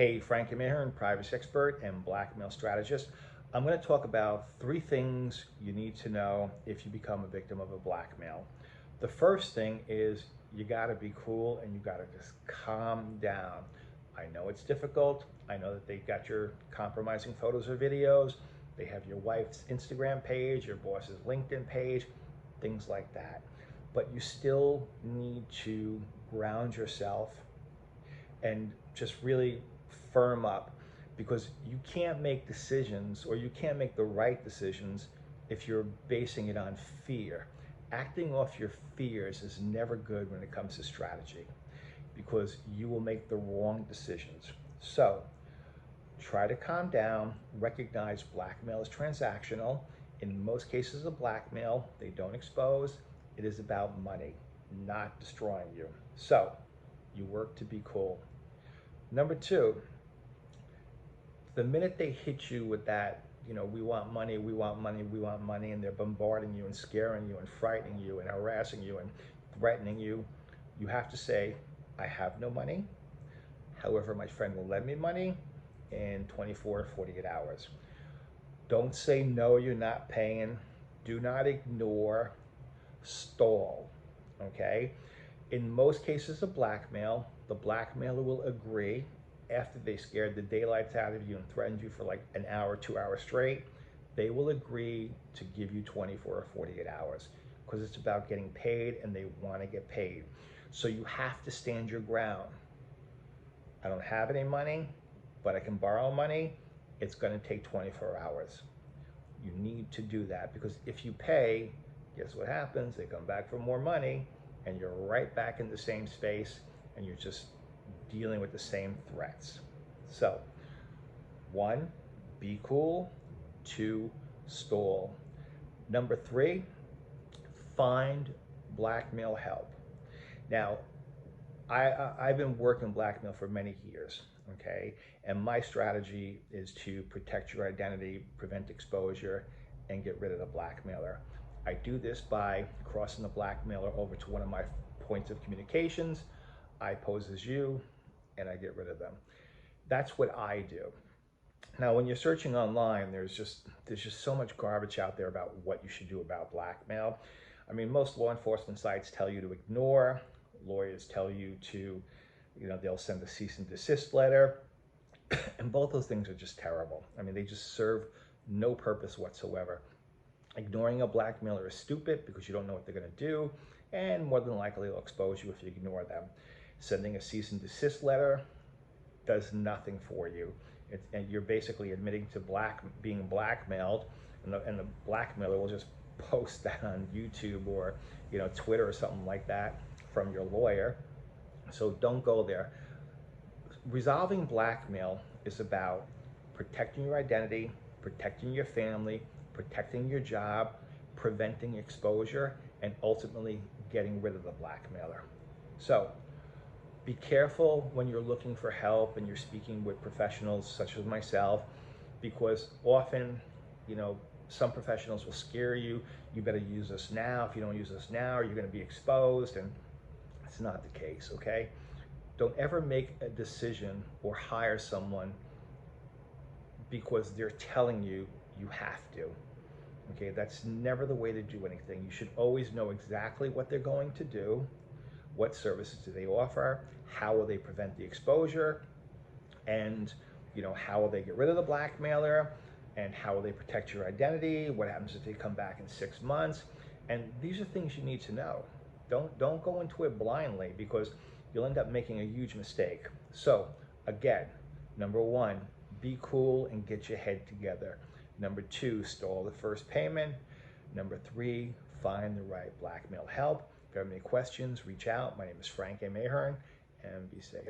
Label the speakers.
Speaker 1: Hey, Frank Ahearn, privacy expert and blackmail strategist. I'm going to talk about 3 things you need to know if you become a victim of a blackmail. The first thing is you got to be cool and you got to just calm down. I know it's difficult. I know that they got your compromising photos or videos. They have your wife's Instagram page, your boss's LinkedIn page, things like that. But you still need to ground yourself and just really firm up, because you can't make decisions, or you can't make the right decisions if you're basing it on fear. Acting off your fears is never good when it comes to strategy, because you will make the wrong decisions. So try to calm down, recognize blackmail is transactional. In most cases of blackmail, they don't expose. It is about money, not destroying you. So you work to be cool. Number 2, the minute they hit you with that, we want money, we want money, we want money, and they're bombarding you and scaring you and frightening you and harassing you and threatening you, you have to say, I have no money. However, my friend will lend me money in 24 or 48 hours. Don't say, no, you're not paying. Do not ignore. Stall, okay? In most cases of blackmail, the blackmailer will agree after they scared the daylights out of you and threatened you for like an hour, 2 hours straight. They will agree to give you 24 or 48 hours because it's about getting paid and they want to get paid. So you have to stand your ground. I don't have any money, but I can borrow money. It's going to take 24 hours. You need to do that, because if you pay, guess what happens? They come back for more money and you're right back in the same space and you're just dealing with the same threats. So 1, be cool. 2, stall. Number 3, find blackmail help. Now, I've been working blackmail for many years, okay? And my strategy is to protect your identity, prevent exposure, and get rid of the blackmailer. I do this by crossing the blackmailer over to one of my points of communications. I pose as you, and I get rid of them. That's what I do. Now, when you're searching online, there's just so much garbage out there about what you should do about blackmail. I mean, most law enforcement sites tell you to ignore. Lawyers tell you to, they'll send a cease and desist letter. And both those things are just terrible. I mean, they just serve no purpose whatsoever. Ignoring a blackmailer is stupid because you don't know what they're going to do, and more than likely they'll expose you if you ignore them. Sending a cease and desist letter does nothing for you. And you're basically admitting to being blackmailed, and the blackmailer will just post that on YouTube or Twitter or something like that from your lawyer. So don't go there. Resolving blackmail is about protecting your identity, protecting your family, protecting your job, preventing exposure, and ultimately getting rid of the blackmailer. So be careful when you're looking for help and you're speaking with professionals such as myself, because often, some professionals will scare you. You better use us now. If you don't use us now, you're going to be exposed, and it's not the case, okay? Don't ever make a decision or hire someone because they're telling you you have to. Okay, that's never the way to do anything. You should always know exactly what they're going to do, what services do they offer, how will they prevent the exposure, and how will they get rid of the blackmailer, and how will they protect your identity, what happens if they come back in 6 months. And these are things you need to know. Don't go into it blindly, because you'll end up making a huge mistake. So again, number 1, be cool and get your head together. Number 2, stall the first payment. Number 3, find the right blackmail help. If you have any questions, reach out. My name is Frank M. Ahearn, and be safe.